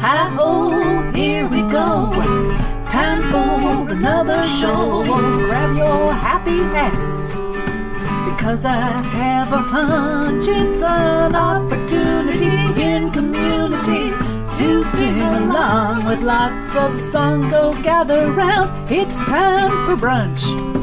Hi-ho, here we go. Time for another show. Grab your happy hats, because I have a hunch it's an opportunity in community to sing along with lots of songs. So gather round, it's time for brunch.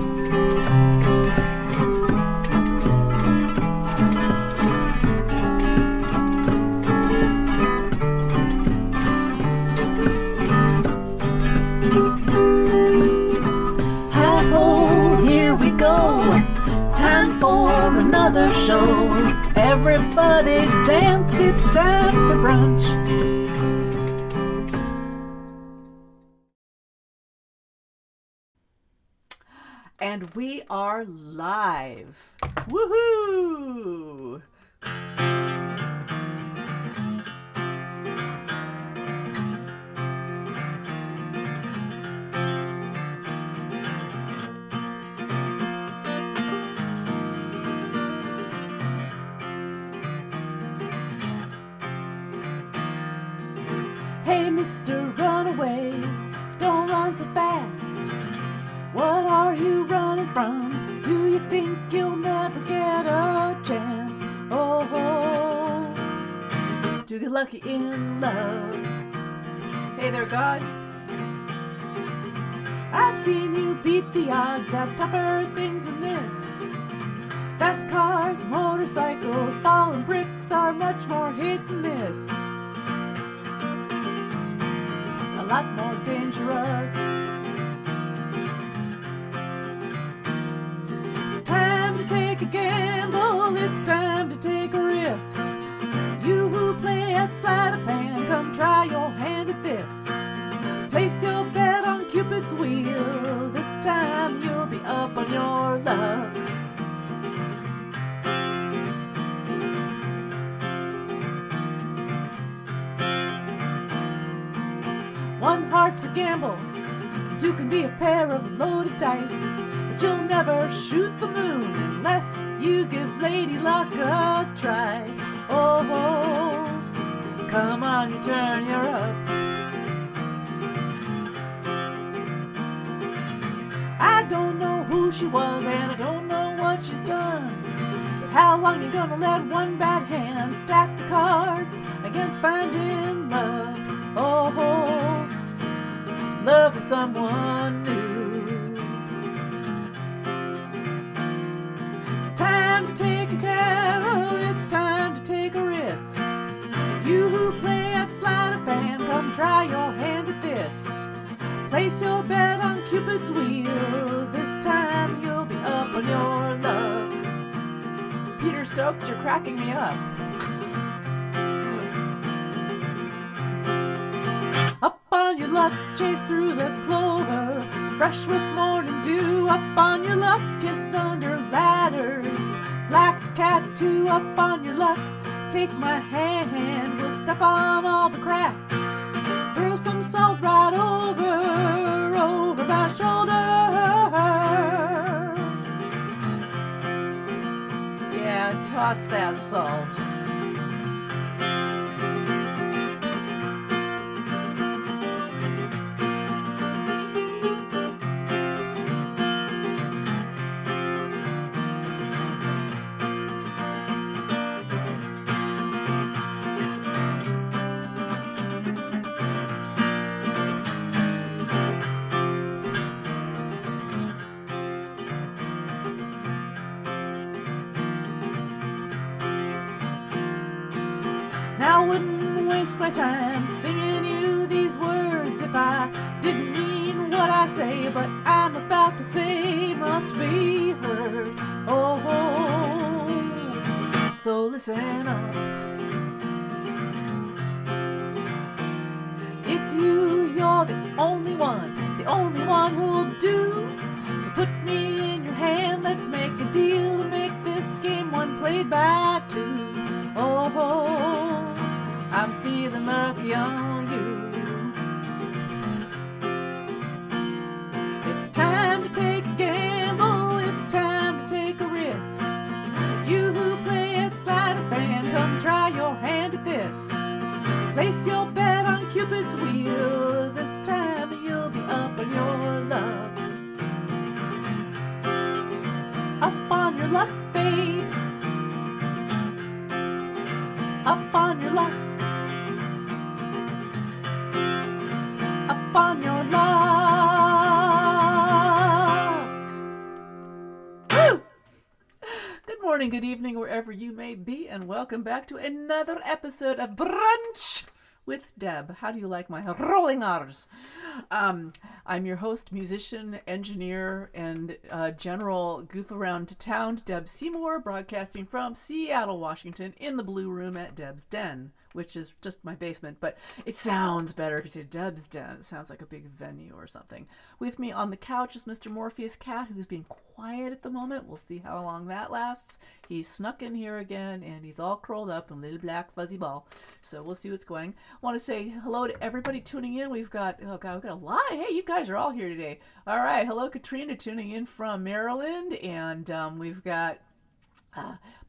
Time for another show. Everybody dance, it's time for brunch. And we are live. Woohoo! Hey, Mr. Runaway, don't run so fast. What are you running from? Do you think you'll never get a chance? Oh, to get lucky in love. Hey there, God. I've seen you beat the odds at tougher things than this. Fast cars, motorcycles, falling bricks are much more hit and miss. A lot more dangerous. It's time to take a gamble, it's time to take a risk. You who play at sleight of hand, come try your hand at this. Place your bet on Cupid's wheel, this time you'll be up on your luck. One heart's a gamble, two can be a pair of loaded dice, but you'll never shoot the moon unless you give Lady Luck a try. Oh, come on, you turn, you're up. I don't know who she was and I don't know what she's done, but how long you gonna let one bad hand stack the cards against finding love? Oh, love with someone new. It's time to take a gamble, it's time to take a risk. You who play at sleight of hand, come try your hand at this. Place your bet on Cupid's wheel, this time you'll be up on your luck. Peter Stokes, you're cracking me up. Up on your luck, chase through the clover, fresh with morning dew. Up on your luck, kiss under ladders, black cat too. Up on your luck, take my hand, we'll step on all the cracks. Throw some salt right over my shoulder. Yeah, toss that salt. I wouldn't waste my time singing you these words if I didn't mean what I say, but I'm about to say must be heard. Oh, so listen up. It's you, you're the only one who'll do. So put me in your hand, let's make a deal to make this game one played by two. Oh, I'm feeling lucky on you. It's time to take a gamble, it's time to take a risk. You who play at sleight of hand, come try your hand at this. Place your bet on Cupid's morning, good evening, wherever you may be, and welcome back to another episode of Brunch with Deb. How do you like my rolling R's? I'm your host, musician, engineer, and general goof around town, Deb Seymour, broadcasting from Seattle, Washington, in the Blue Room at Deb's Den, which is just my basement, but it sounds better if you say Deb's Den. It sounds like a big venue or something. With me on the couch is Mr. Morpheus Cat, who's being quiet at the moment. We'll see how long that lasts. He snuck in here again, and he's all curled up in a little black fuzzy ball. So we'll see what's going. I want to say hello to everybody tuning in. We've got a lot. Hey, you guys are all here today. All right, hello Katrina tuning in from Maryland, and we've got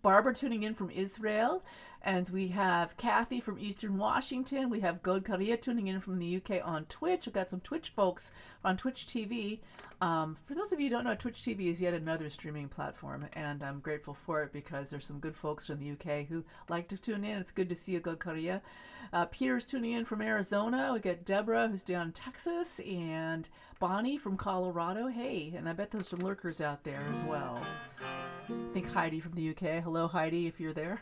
Barbara tuning in from Israel, and we have Kathy from Eastern Washington. We have God Karia tuning in from the UK on Twitch. We've got some Twitch folks on Twitch TV. For those of you who don't know, Twitch TV is yet another streaming platform, and I'm grateful for it because there's some good folks from the UK who like to tune in. It's good to see you, God Karia. Peter's tuning in from Arizona. We got Deborah, who's down in Texas, and Bonnie from Colorado. Hey, and I bet there's some lurkers out there as well. I think Heidi from the UK. Hello, Heidi, if you're there.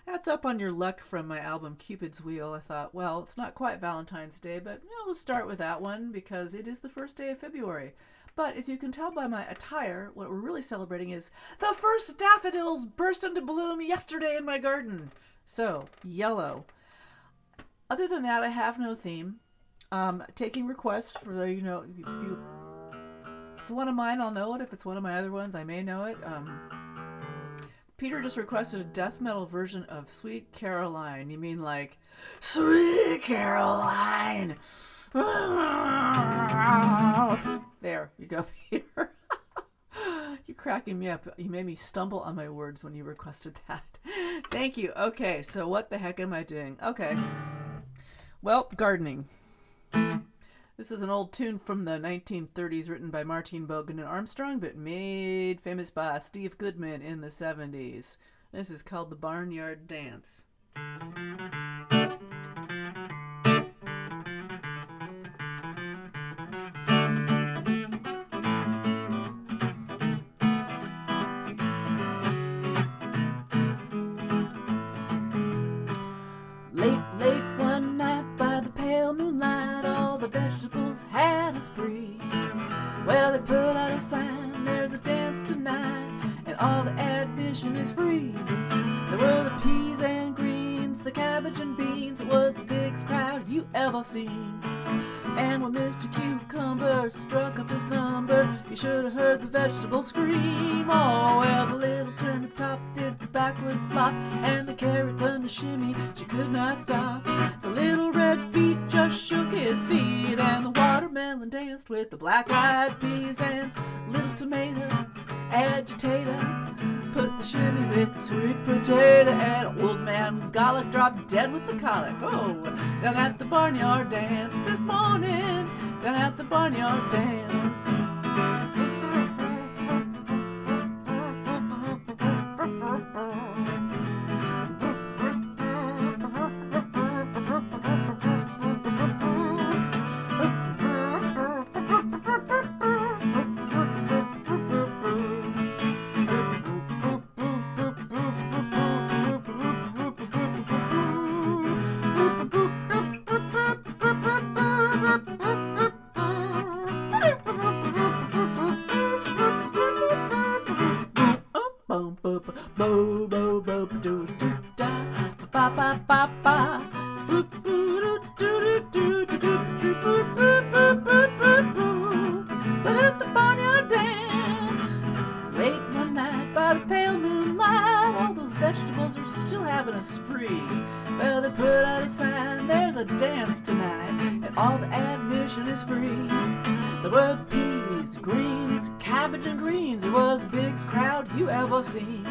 That's Up on Your Luck from my album Cupid's Wheel. I thought, well, it's not quite Valentine's Day, but we'll start with that one because it is the first day of February. But as you can tell by my attire, what we're really celebrating is the first daffodils burst into bloom yesterday in my garden. So, yellow. Other than that, I have no theme. Taking requests for the, if it's one of mine, I'll know it. If it's one of my other ones, I may know it. Peter just requested a death metal version of Sweet Caroline. You mean like, Sweet Caroline? There you go, Peter. You're cracking me up. You made me stumble on my words when you requested that. Thank you. Okay, so what the heck am I doing? Okay. Well, gardening. This is an old tune from the 1930s written by Martine Bogan and Armstrong, but made famous by Steve Goodman in the 70s. This is called The Barnyard Dance. Late one night by the pale moonlight, all the vegetables had a spree. Well, they put out a sign, there's a dance tonight, and all the admission is free. There were the peas and greens, the cabbage and beans. It was the biggest crowd you ever seen. And when Mr. Cucumber struck up his number, you should have heard the vegetables scream. Oh, well, the little turnip top did the backwards flop, and the carrot done the shimmy, she could not stop. The little red beet just shook his feet, and the watermelon danced with the black-eyed peas, and little tomato agitator put the shimmy with the sweet potato, and old man Garlic dropped dead with the colic. Oh, down at the barnyard dance this morning, down at the barnyard dance. Vegetables are still having a spree. Well, they put out a sign, there's a dance tonight, and all the admission is free. There were the peas, greens, cabbage and greens. It was the biggest crowd you ever seen.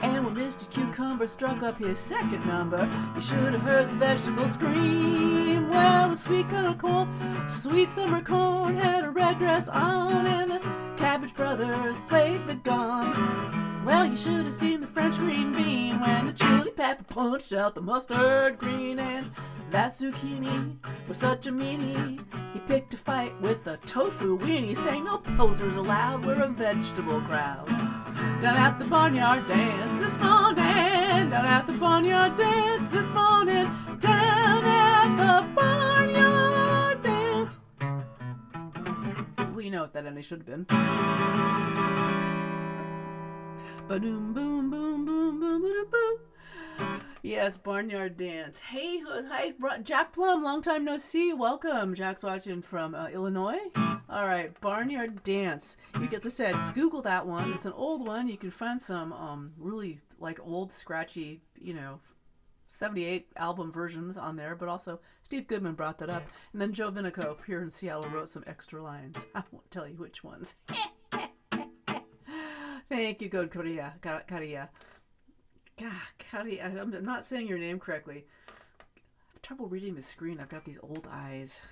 And when Mr. Cucumber struck up his second number, you should have heard the vegetables scream. Well, the sweet summer corn had a red dress on, and the Cabbage Brothers played the gong. Well, you should have seen the French green bean when the chili pepper punched out the mustard green, and that zucchini was such a meanie. He picked a fight with a tofu weenie, saying no posers allowed, we're a vegetable crowd. Down at the barnyard dance this morning, down at the barnyard dance this morning, down at the barnyard dance. We know what that ending should have been. Ba-doom, boom, boom, boom, boom, boom, boom. Yes, barnyard dance. Hey, hi, Jack Plum, long time no see. Welcome. Jack's watching from Illinois. All right, barnyard dance. As I said, Google that one. It's an old one. You can find some really like old, scratchy, 78 album versions on there. But also, Steve Goodman brought that up, and then Joe Vinico here in Seattle wrote some extra lines. I won't tell you which ones. Thank you, Good Korea. Korea. I'm not saying your name correctly. I have trouble reading the screen. I've got these old eyes.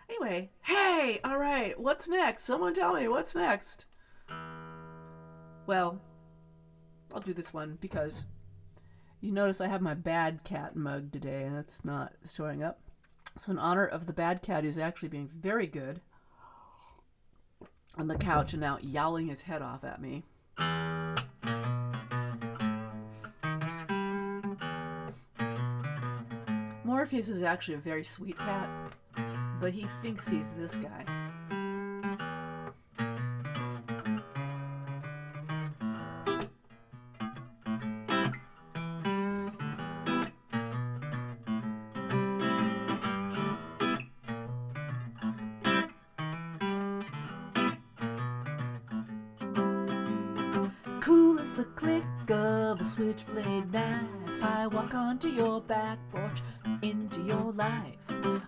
Anyway, hey, all right, what's next? Someone tell me, what's next? Well, I'll do this one because you notice I have my bad cat mug today, and it's not showing up. So in honor of the bad cat, who's actually being very good on the couch and now yowling his head off at me. Morpheus is actually a very sweet cat, but he thinks he's this guy. Cool as the click of a switchblade knife, I walk onto your back porch, into your life.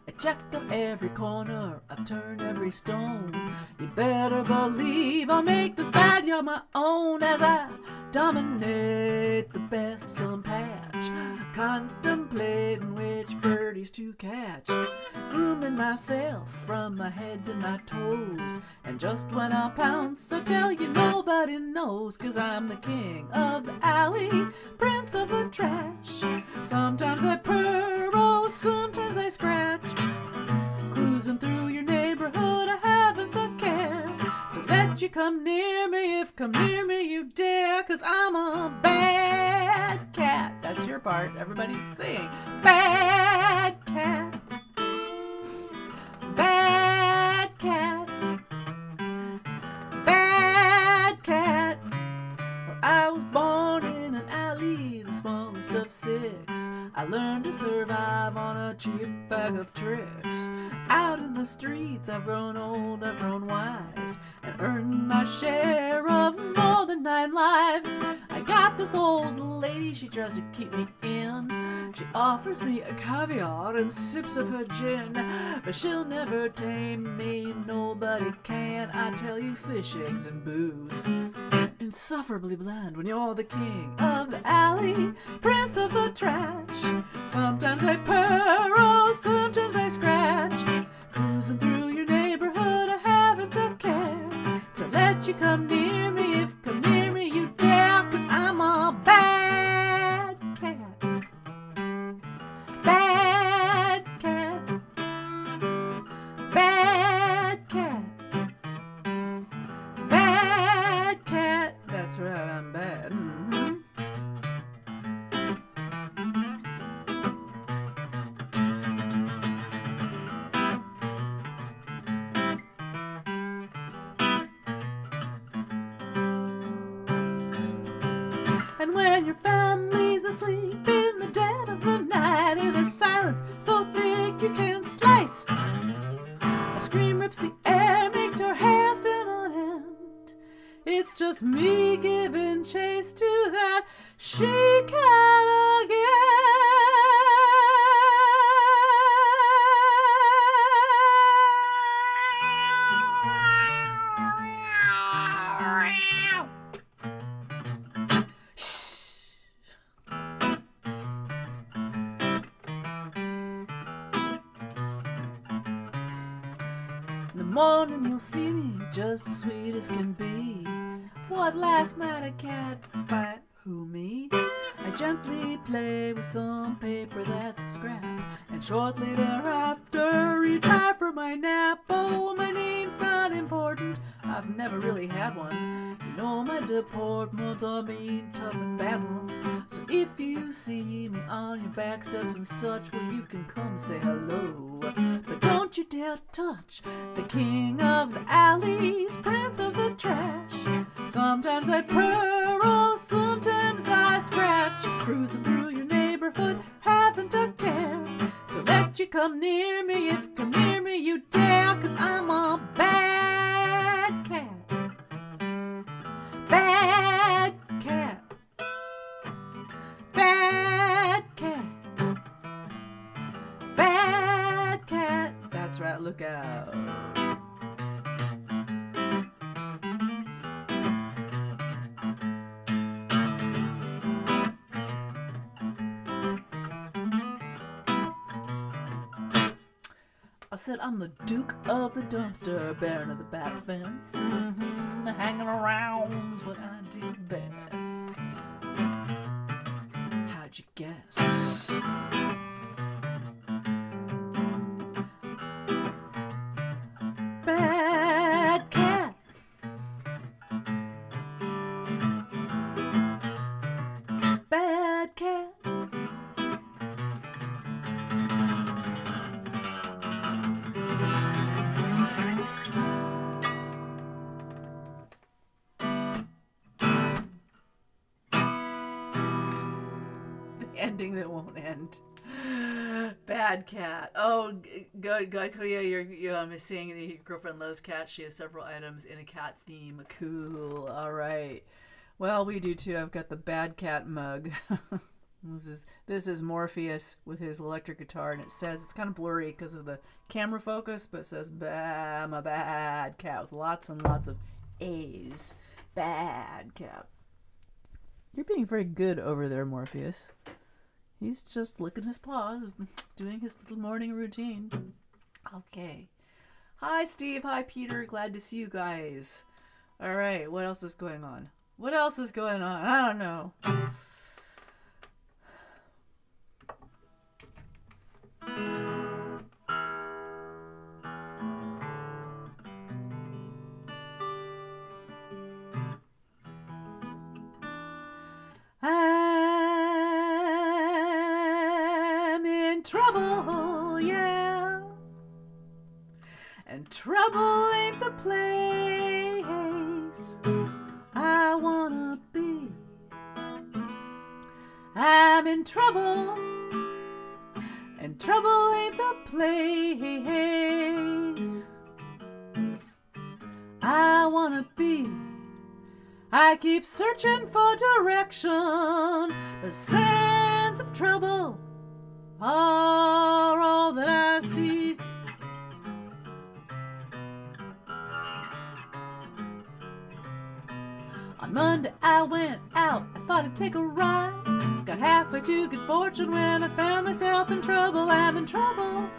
I check out every corner, I turn every stone. You better believe I'll make this bad you're my own as I dominate the best sun patch, contemplating which birdies to catch, grooming myself from my head to my toes. And just when I pounce, I tell you nobody knows, 'cause I'm the king of the alley, prince of the trash. Sometimes I purr, oh, sometimes I scratch, cruising through your neighborhood, I haven't a care to let you come near me, if come near me you dare, 'cause I'm a bad cat. That's your part, everybody sing. Bad cat, bad cat, bad cat. Well, I was born in an alley, the smallest of six. I learned to survive on a cheap bag of tricks. Out in the streets, I've grown old, I've grown wise, and earned my share of more than 9 lives. I got this old lady, she tries to keep me in. She offers me a caviar and sips of her gin, but she'll never tame me, nobody can. I tell you, fish, eggs, and booze, insufferably bland when you're the king of the alley, prince of the trash. Sometimes I purr, oh, sometimes I scratch, cruising through your neighborhood, I haven't a care to let you come near me, if come near me you dare, 'cause I'm a bad cat. Bad cat. Bad cat. Bad cat. That's right, I'm bad. And when your family's asleep in the dead of the night, in a silence so thick you can slice, a scream rips the air, makes your hair stand on end. It's just me giving chase to that she-cat again. In the morning you'll see me just as sweet as can be. What, last night a cat fight? Who, me? I gently play with some paper that's a scrap, and shortly thereafter retire for my nap. Oh, my name's not important, I've never really had one. You know my deportments are mean, tough, and bad ones. So if you see me on your back steps and such, well, you can come say hello. But don't you dare touch the king of the alleys, prince of the trash. Sometimes I purr, oh, sometimes I scratch. Cruising through your neighborhood, haven't a care to let you come near me. If come near me you dare, 'cause I'm a bad cat. Bad cat. Bad cat. Bad cat. That's right, look out. I said I'm the Duke of the Dumpster, Baron of the Back Fence. Hanging around's what I do best. How'd you guess? Bad cat. Bad cat. Ending that won't end. Bad cat. Oh, good, Korea. You're seeing that your girlfriend loves cats. She has several items in a cat theme. Cool. All right. Well, we do too. I've got the bad cat mug. This is Morpheus with his electric guitar, and it says, it's kind of blurry because of the camera focus, but it says, I'm a bad cat, with lots and lots of A's. Bad cat. You're being very good over there, Morpheus. He's just licking his paws, doing his little morning routine. Okay. Hi, Steve. Hi, Peter. Glad to see you guys. All right. What else is going on? What else is going on? I don't know. I'm in trouble, yeah. And trouble ain't the place I wanna be. I'm in trouble, and trouble ain't the place I wanna be. I keep searching for direction, but signs of trouble are all that I see. On Monday I went out, I thought I'd take a ride. Got halfway to good fortune when I found myself in trouble. I'm in trouble,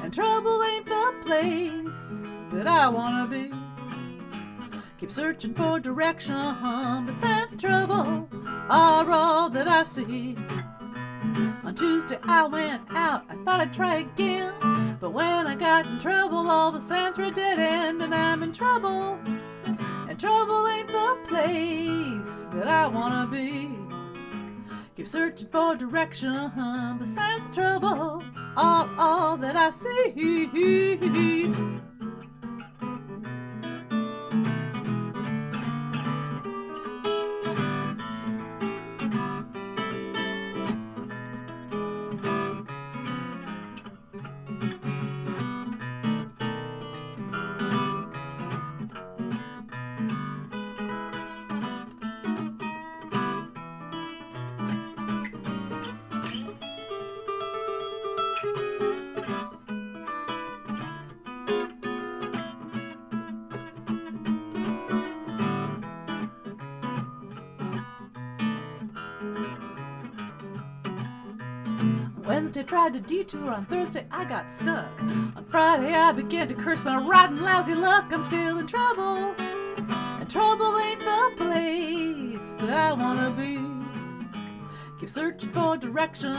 and trouble ain't the place that I wanna be. Keep searching for direction, but signs of trouble are all that I see. On Tuesday I went out, I thought I'd try again, but when I got in trouble, all the signs were a dead end. And I'm in trouble, and trouble ain't the place that I wanna be. Keep searching for direction, but signs of trouble are all that I see. Wednesday tried to detour, on Thursday I got stuck. On Friday I began to curse my rotten, lousy luck. I'm still in trouble, and trouble ain't the place that I wanna be. keep searching for direction.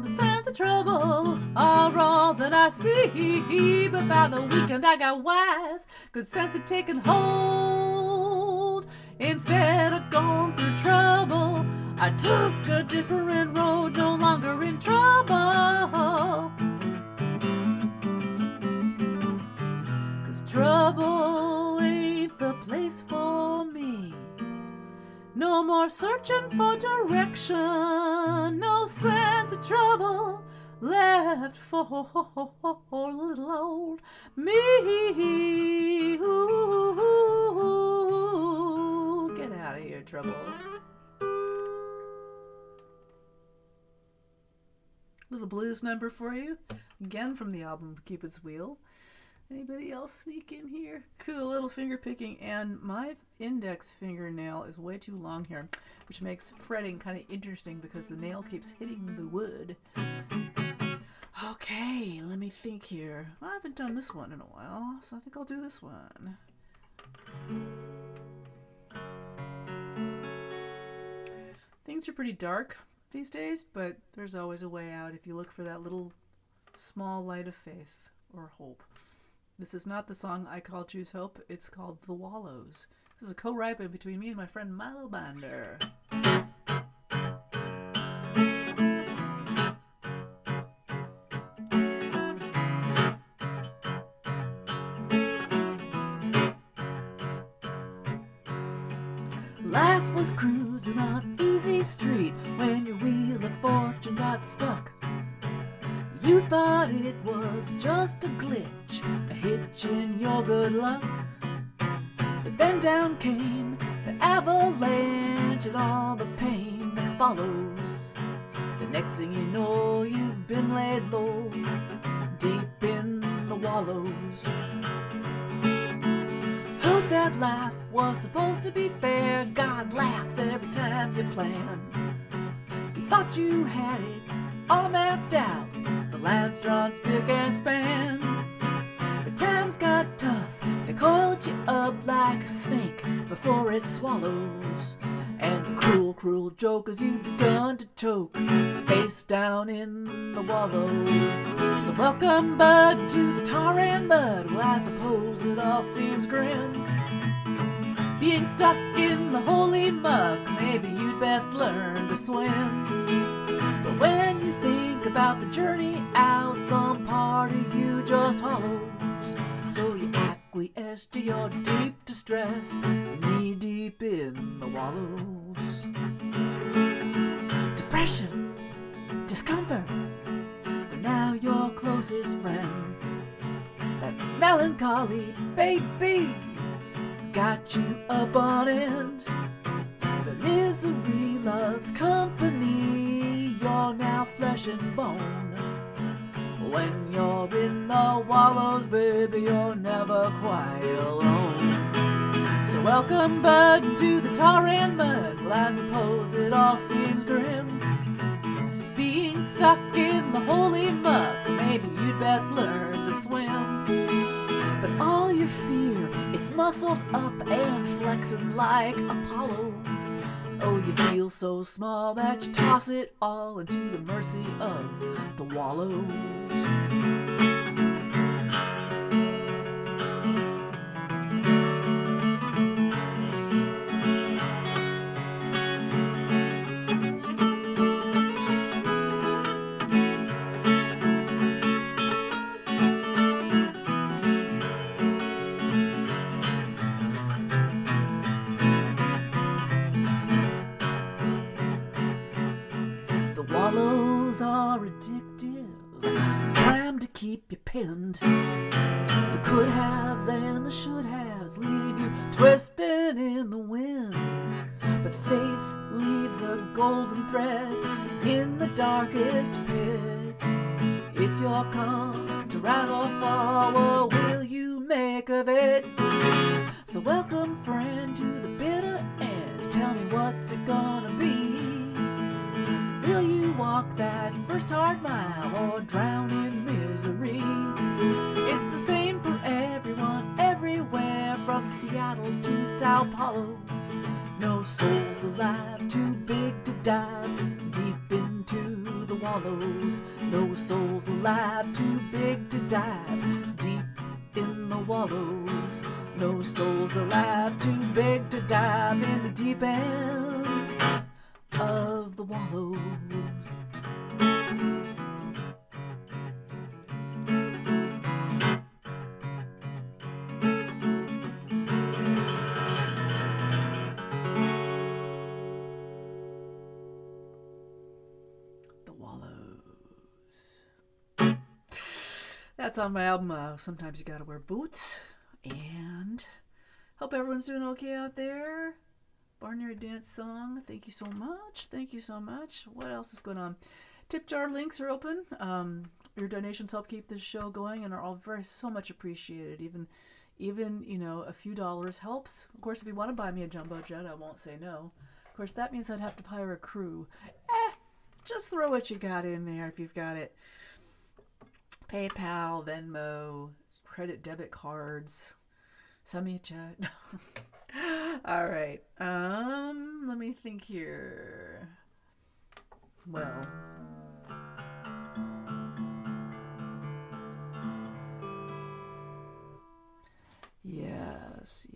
The signs of trouble are all that I see. But by the weekend I got wise, 'cause sense had taken hold. Instead of going through trouble, I took a different road, no longer in trouble. 'Cause trouble ain't the place for me. No more searching for direction, no sense of trouble left for little old me. Ooh, get out of here, trouble. Little blues number for you, again from the album Cupid's Wheel. Anybody else sneak in here? Cool little finger picking, and my index fingernail is way too long here, which makes fretting kind of interesting because the nail keeps hitting the wood. Okay, let me think here. Well, I haven't done this one in a while, so I think I'll do this one. Things are pretty dark these days, but there's always a way out if you look for that little small light of faith or hope. This is not the song I call Choose Hope. It's called The Wallows. This is a co-writing between me and my friend Milo Binder. Life was cruising on easy street when your wheel of fortune got stuck. You thought it was just a glitch, a hitch in your good luck. But then down came the avalanche and all the pain that follows. The next thing you know, you've been laid low, deep in the wallows. Who said life was supposed to be fair? God laughs every time you plan. You thought you had it all mapped out, the lines drawn spick and span. But times got tough, they coiled you up like a snake before it swallows. And the cruel, cruel joke as you begun to choke, face down in the wallows. So welcome, bud, to the tar and mud. Well, I suppose it all seems grim, being stuck in the holy muck. Maybe you'd best learn to swim. But when you think about the journey out, some part of you just hollows. So you acquiesce to your deep distress, knee deep in the wallows. Depression, discomfort, they're now your closest friends. That melancholy baby has got you up on end. The misery loves company, you're now flesh and bone. When you're in the wallows, baby, you're never quite alone. So welcome, bud, to the tar and mud. Well, I suppose it all seems grim, being stuck in the holy muck. Maybe you'd best learn to swim. But all your fear, it's muscled up and flexing like Apollo's. Oh, you feel so small that you toss it all into the mercy of the wallows. Wallows are addictive, primed to keep you pinned. The could-haves and the should-haves leave you twisting in the wind. But faith leaves a golden thread in the darkest pit. It's your call to rise or fall. What will you make of it? So welcome, friend, to the bitter end. Tell me, what's it gonna be? Will you walk that first hard mile or drown in misery? It's the same for everyone, everywhere, from Seattle to Sao Paulo. No soul's alive, too big to dive deep wallows. No soul's alive too big to dive deep in the wallows. No soul's alive too big to dive in the deep end of the wallows. That's on my album, Sometimes You Gotta Wear Boots. And hope everyone's doing okay out there. Barnyard Dance Song. Thank you so much. Thank you so much. What else is going on? Tip jar links are open. Your donations help keep this show going and are all so much appreciated. Even a few dollars helps. Of course, if you want to buy me a jumbo jet, I won't say no. Of course, that means I'd have to hire a crew. Just throw what you got in there if you've got it. PayPal, Venmo, credit debit cards. Send me a check. All right. Let me think here. Well, yes.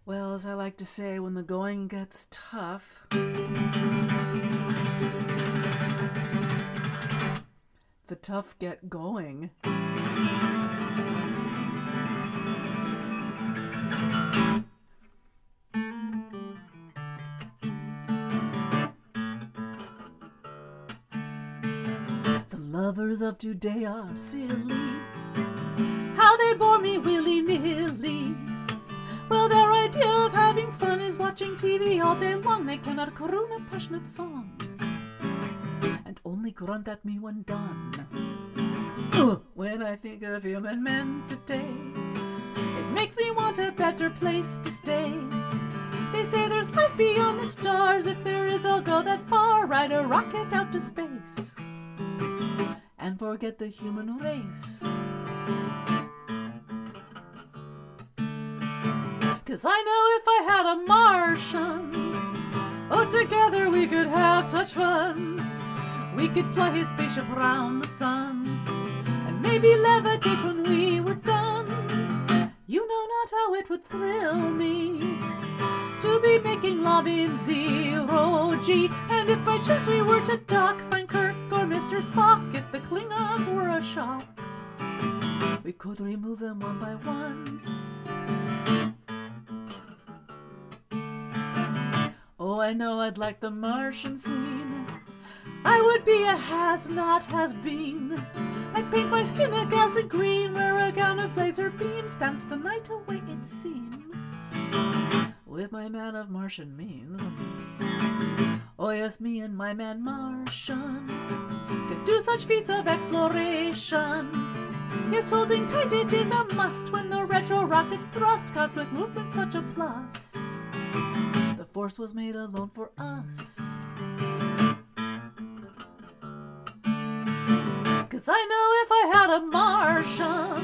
Well, as I like to say, when the going gets tough, the tough get going. The lovers of today are silly. How they bore me willy-nilly. Well, their idea of having fun is watching TV all day long. They cannot croon a passionate song and only grunt at me when done. When I think of human men today, it makes me want a better place to stay. They say there's life beyond the stars. If there is, I'll go that far. Ride a rocket out to space and forget the human race. 'Cause I know if I had a Martian, together we could have such fun. We could fly his spaceship around the sun and maybe levitate when we were done. You know not how it would thrill me to be making love in zero G. And if by chance we were to dock, find Kirk or Mr. Spock, if the Klingons were a shock, we could remove them one by one. Oh, I know I'd like the Martian scene. I would be a has-not, has-been. I'd paint my skin a ghastly green, wear a gown of laser beams, dance the night away it seems, with my man of Martian means. Oh yes, me and my man Martian could do such feats of exploration. Yes, holding tight it is a must when the retro rocket's thrust. Cosmic movement such a plus. The force was made alone for us. 'Cause I know if I had a Martian,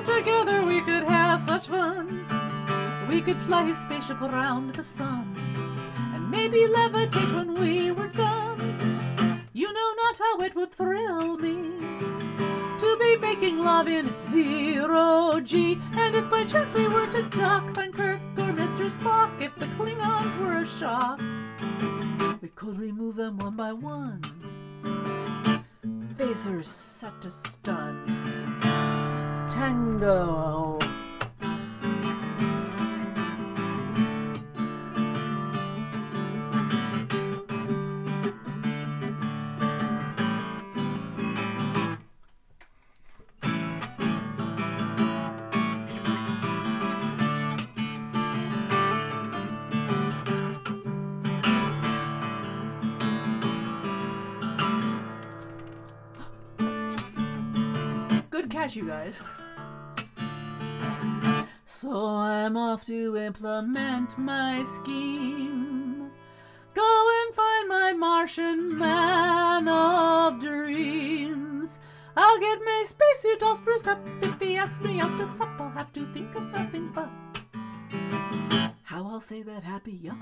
together we could have such fun. We could fly his spaceship around the sun and maybe levitate when we were done. You know not how it would thrill me to be making love in zero G. And if by chance we were to dock, find Kirk or Mr. Spock, if the Klingons were a shock, we could remove them one by one. Phasers set to stun. Tango. Good catch, you guys. So I'm off to implement my scheme. Go and find my Martian man of dreams. I'll get my spacesuit all spruced up. If he asks me out to sup, I'll have to think of nothing but how I'll say that happy yup.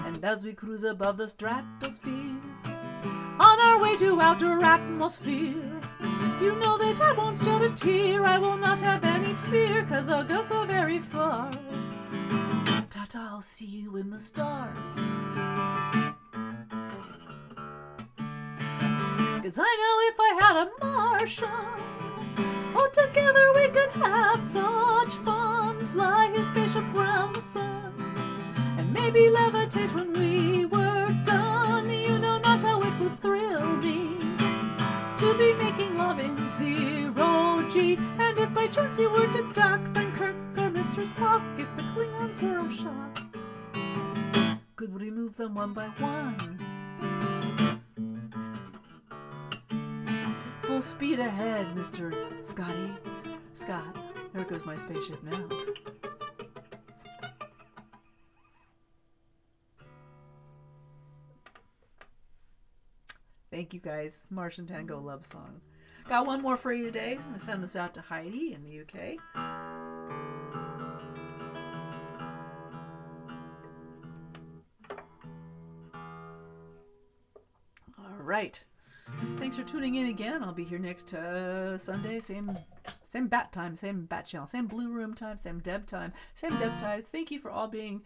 And as we cruise above the stratosphere, on our way to outer atmosphere, you know that I won't shed a tear. I will not have any fear, 'cause I'll go so very far. Ta-ta, I'll see you in the stars. 'Cause I know if I had a Martian, oh, together we could have such fun. Fly his spaceship round the sun, and maybe levitate when we were done. You know not how it would thrill me to be making love in zero-G. And if by chance he were to dock Frank Kirk or Mr. Spock, if the Klingons were a shock, could we remove them one by one? Full speed ahead, Mr. Scotty. Scott, there goes my spaceship now. Thank you guys. Martian Tango love song. Got one more for you today. I'm going to send this out to Heidi in the UK. All right. Thanks for tuning in again. I'll be here next Sunday. Same bat time, same bat channel, same blue room time, same Deb time, same Deb times. Thank you for all being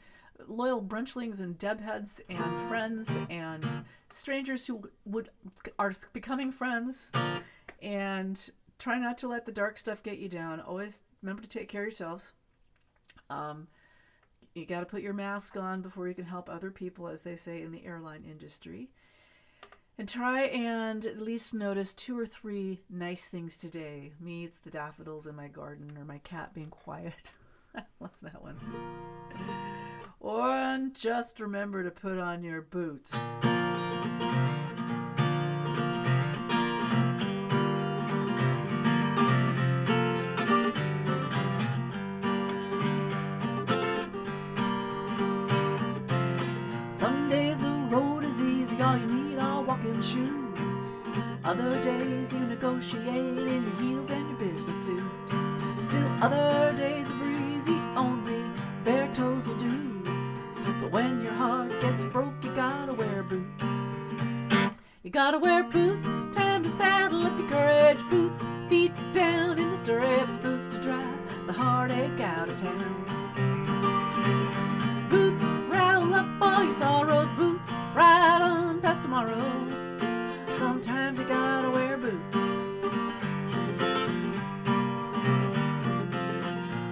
loyal brunchlings and Deb heads and friends and strangers who are becoming friends. And try not to let the dark stuff get you down. Always remember to take care of yourselves. You got to put your mask on before you can help other people, as they say in the airline industry. And try and at least notice 2 or 3 nice things today. Me, it's the daffodils in my garden, or my cat being quiet. I love that one. Or just remember to put on your boots. Some days the road is easy, all you need are walking shoes. Other days you negotiate in your heels and your business suit. Still other days are breezy, only bare toes will do. But when your heart gets broke, you gotta wear boots. You gotta wear boots, time to saddle up your courage boots. Feet down in the stirrups, boots to drive the heartache out of town. Boots, rattle up all your sorrows, boots, right on past tomorrow. Sometimes you gotta wear boots.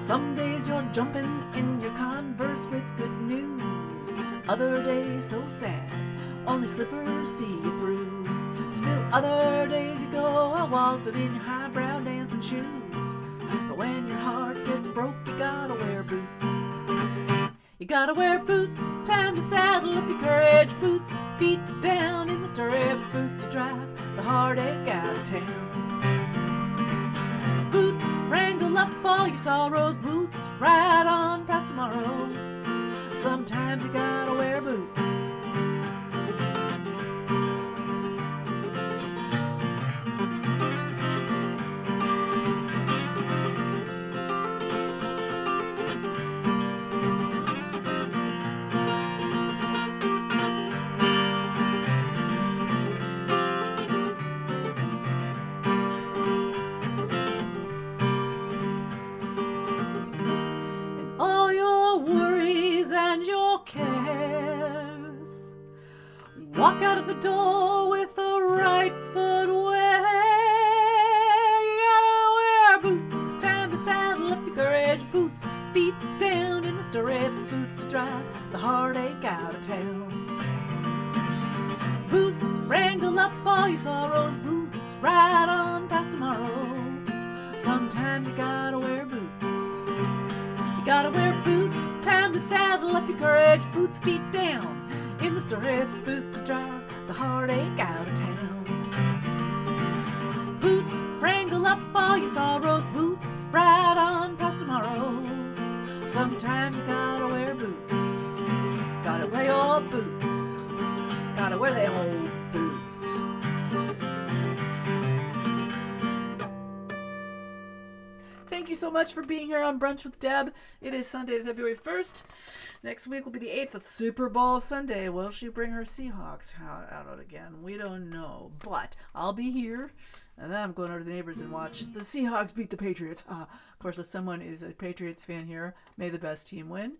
Some days you're jumping in your Converse with good news. Other days so sad, only slippers see you through. Still other days you go a waltzing in your highbrow dancing shoes. But when your heart gets broke, you gotta wear boots. You gotta wear boots, time to saddle up your courage boots. Feet down in the stirrups, boots to drive the heartache out of town. Boots, wrangle up all your sorrows, boots, right on past tomorrow. Sometimes you gotta wear boots. Walk out of the door with the right foot where. You gotta wear boots, time to saddle up your courage boots. Feet down in the stirrups, boots to drive the heartache out of town. Boots, wrangle up all your sorrows, boots, right on past tomorrow. Sometimes you gotta wear boots. You gotta wear boots, time to saddle up your courage boots. Feet down in the stirrups, boots to drive the heartache out of town. Boots, wrangle up all your sorrows, boots, right on past tomorrow. Sometimes you gotta wear boots. Gotta wear your boots. Gotta wear them old boots. Thank you you so much for being here on Brunch with Deb. It is Sunday, February 1st. Next week will be the 8th, the Super Bowl Sunday. Will she bring her Seahawks out again? We don't know. But I'll be here. And then I'm going over to the neighbors and watch the Seahawks beat the Patriots. Of course, if someone is a Patriots fan here, may the best team win.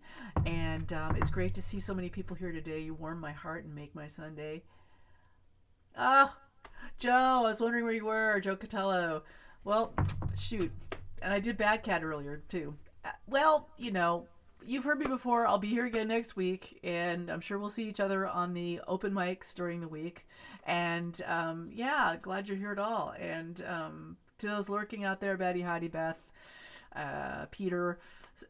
And it's great to see so many people here today. You warm my heart and make my Sunday. Joe, I was wondering where you were. Joe Catello. Well, shoot. And I did Bad Cat earlier, too. Well, you've heard me before. I'll be here again next week, and I'm sure we'll see each other on the open mics during the week. And glad you're here at all. And to those lurking out there, Betty, Heidi, Beth, Peter,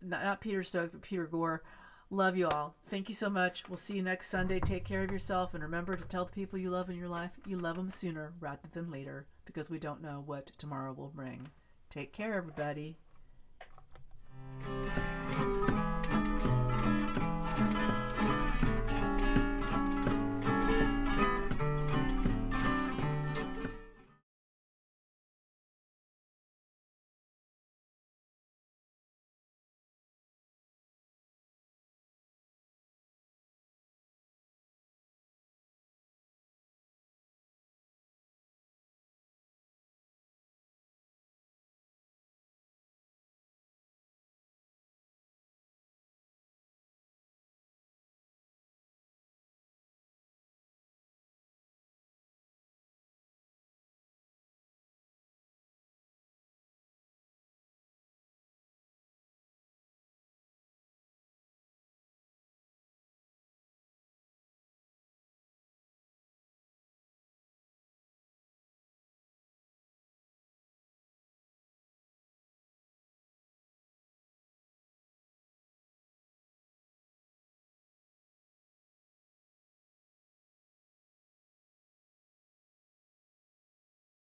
not Peter Stokes, but Peter Gore, love you all. Thank you so much. We'll see you next Sunday. Take care of yourself, and remember to tell the people you love in your life you love them sooner rather than later, because we don't know what tomorrow will bring. Take care, everybody.